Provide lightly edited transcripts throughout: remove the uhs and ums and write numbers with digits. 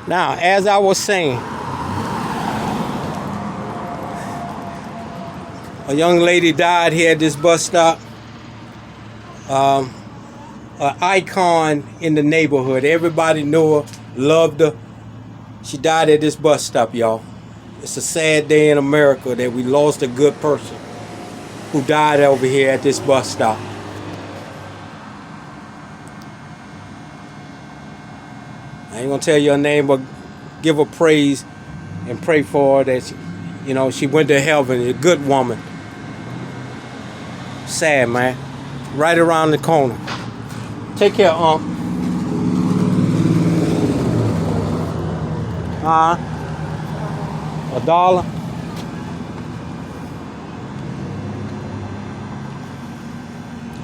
Now, as I was saying, a young lady died here at this bus stop. An icon in the neighborhood. Everybody knew her, loved her. She died at this bus stop, y'all. It's a sad day in America that we lost a good person who died over here at this bus stop. I ain't gonna tell you her name, but give her praise and pray for her that she went to heaven. A good woman. Sad, man. Right around the corner. Take care, $1.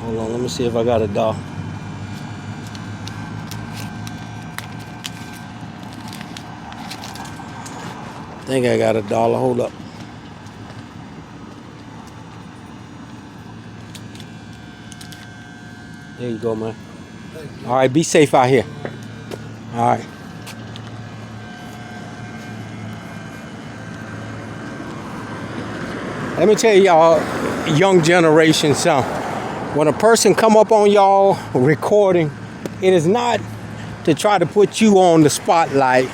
Hold on, let me see if I got $1. I think I got $1. Hold up. There you go, man. All right, be safe out here. All right. Let me tell y'all, young generation, something. When a person come up on y'all recording, it is not to try to put you on the spotlight.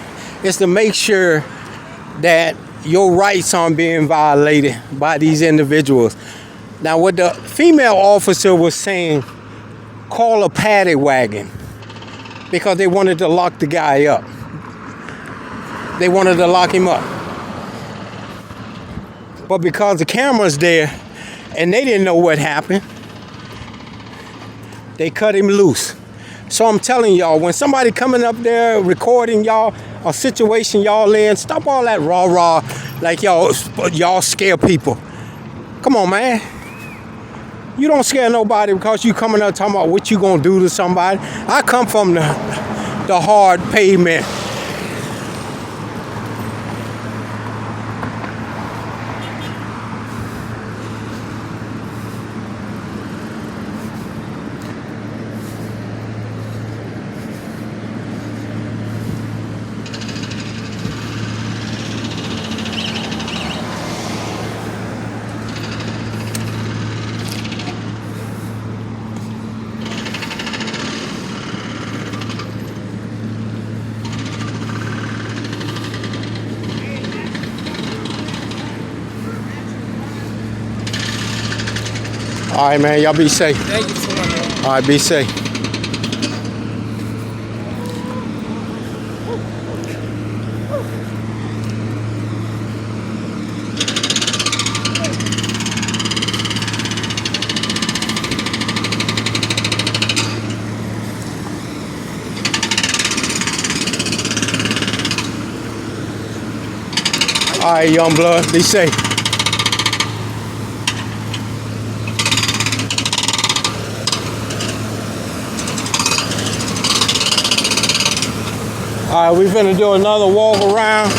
It's to make sure that your rights aren't being violated by these individuals. Now, what the female officer was saying, call a paddy wagon, because they wanted to lock the guy up. They wanted to lock him up. But because the camera's there and they didn't know what happened, they cut him loose. So I'm telling y'all, when somebody coming up there recording y'all, a situation y'all in, stop all that rah-rah like y'all scare people. Come on, man. You don't scare nobody because you coming up talking about what you gonna do to somebody. I come from the hard pavement. All right, man. Y'all be safe. Thank you so much. All right, be safe. All right, young blood. Be safe. All right, we're finna do another walk around.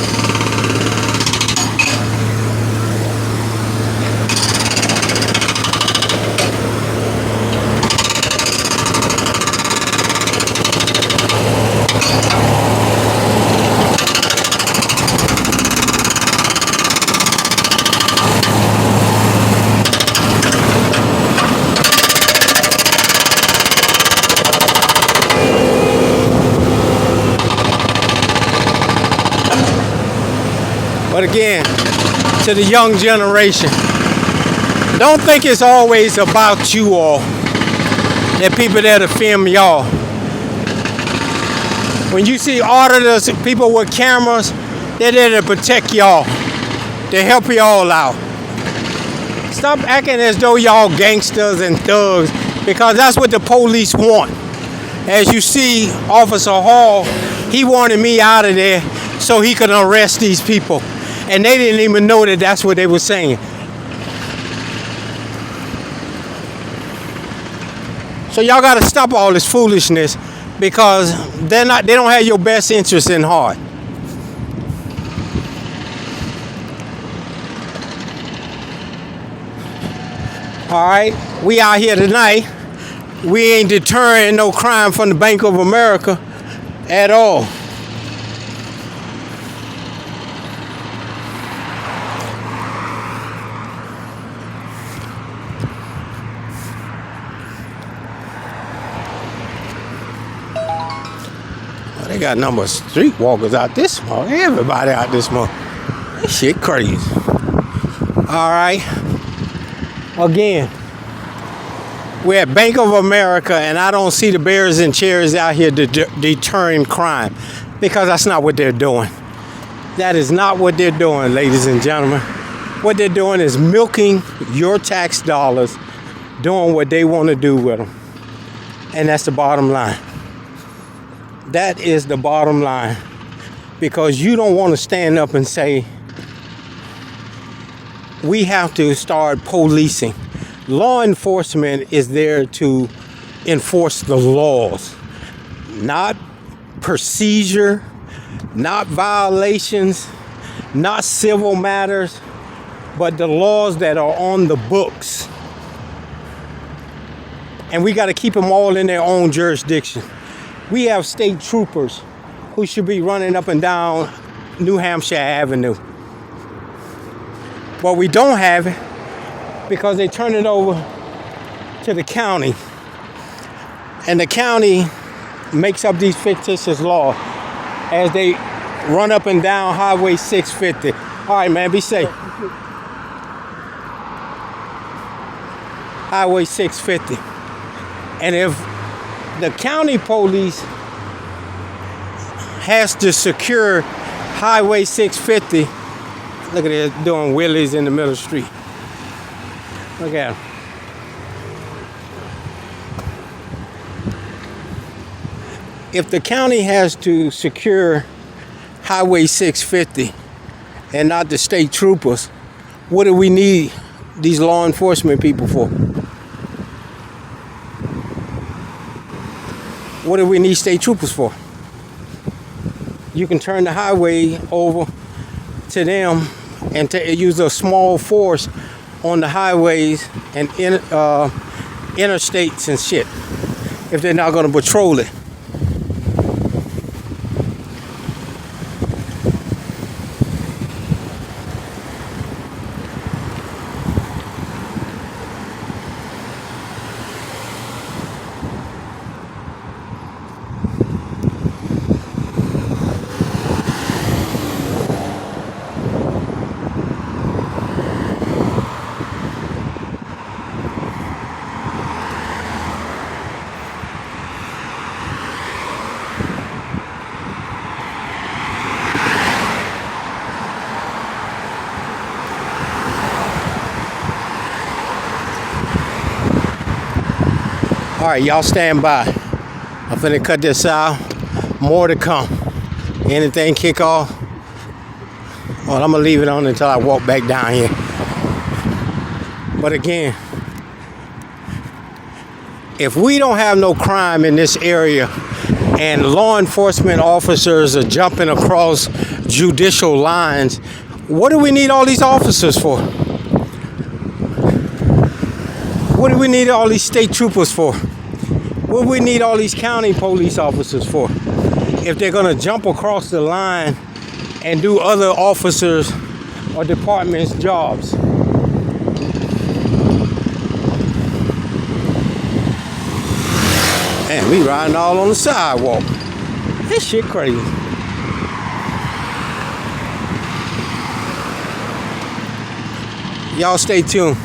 But again, to the young generation, don't think it's always about you all. There are people there to film y'all. When you see auditors and people with cameras, they're there to protect y'all, to help y'all out. Stop acting as though y'all gangsters and thugs, because that's what the police want. As you see, Officer Hall, he wanted me out of there so he could arrest these people. And they didn't even know that that's what they were saying. So y'all got to stop all this foolishness, because they don't have your best interest in heart. All right, we out here tonight. We ain't deterring no crime from the Bank of America at all. got a number of streetwalkers out this month. Everybody out this month. This shit crazy. All right. Again, we're at Bank of America, and I don't see the bears and chairs out here deterring crime, because that's not what they're doing. That is not what they're doing, ladies and gentlemen. What they're doing is milking your tax dollars, doing what they want to do with them. And that's the bottom line. That is the bottom line. Because you don't want to stand up and say, we have to start policing. Law enforcement is there to enforce the laws, not procedure, not violations, not civil matters, but the laws that are on the books. And we got to keep them all in their own jurisdiction. We have state troopers who should be running up and down New Hampshire Avenue. But we don't have it because they turn it over to the county. And the county makes up these fictitious laws as they run up and down Highway 650. All right, man, be safe. Highway 650. And if the county police has to secure Highway 650, look at it doing wheelies in the middle of the street. Look at him. If the county has to secure Highway 650 and not the state troopers, what do we need these law enforcement people for? What do we need state troopers for? You can turn the highway over to them and use a small force on the highways and interstates and shit if they're not going to patrol it. All right, y'all stand by. I'm finna cut this out. More to come. Anything kick off? Well, I'm gonna leave it on until I walk back down here. But again, if we don't have no crime in this area and law enforcement officers are jumping across judicial lines, what do we need all these officers for? What do we need all these state troopers for? What do we need all these county police officers for? If they're gonna jump across the line and do other officers or departments' jobs. Man, we riding all on the sidewalk. This shit crazy. Y'all stay tuned.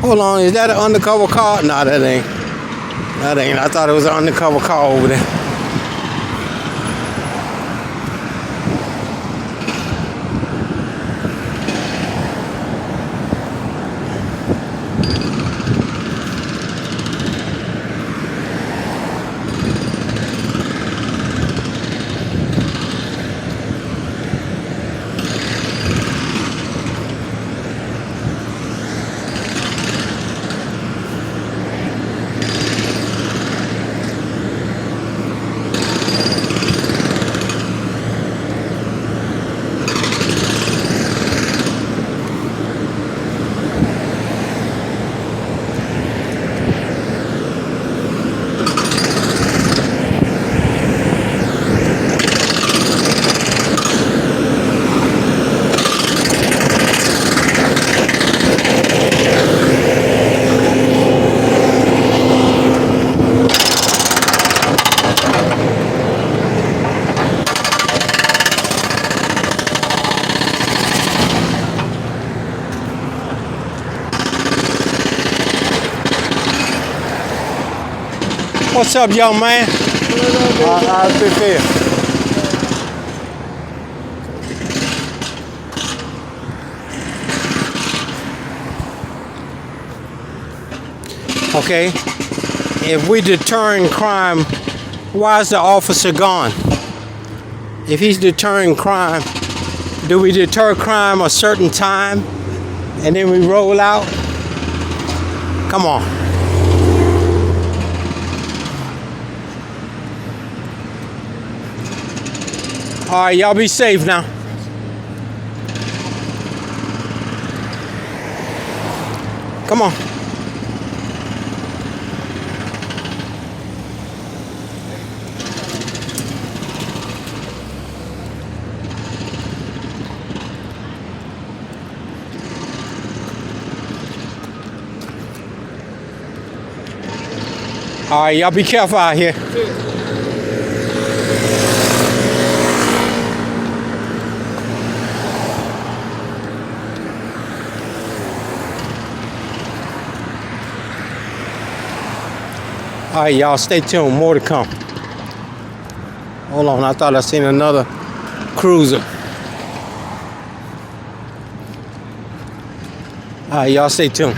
Hold on, is that an undercover car? Nah, that ain't. That ain't. I thought it was an undercover car over there. What's up, young man? I prepare. Okay. If we deterring crime, why is the officer gone? If he's deterring crime, do we deter crime a certain time and then we roll out? Come on. All right, y'all be safe now. Come on. All right, y'all be careful out here. All right, y'all stay tuned. More to come. Hold on, I thought I seen another cruiser. All right, y'all stay tuned.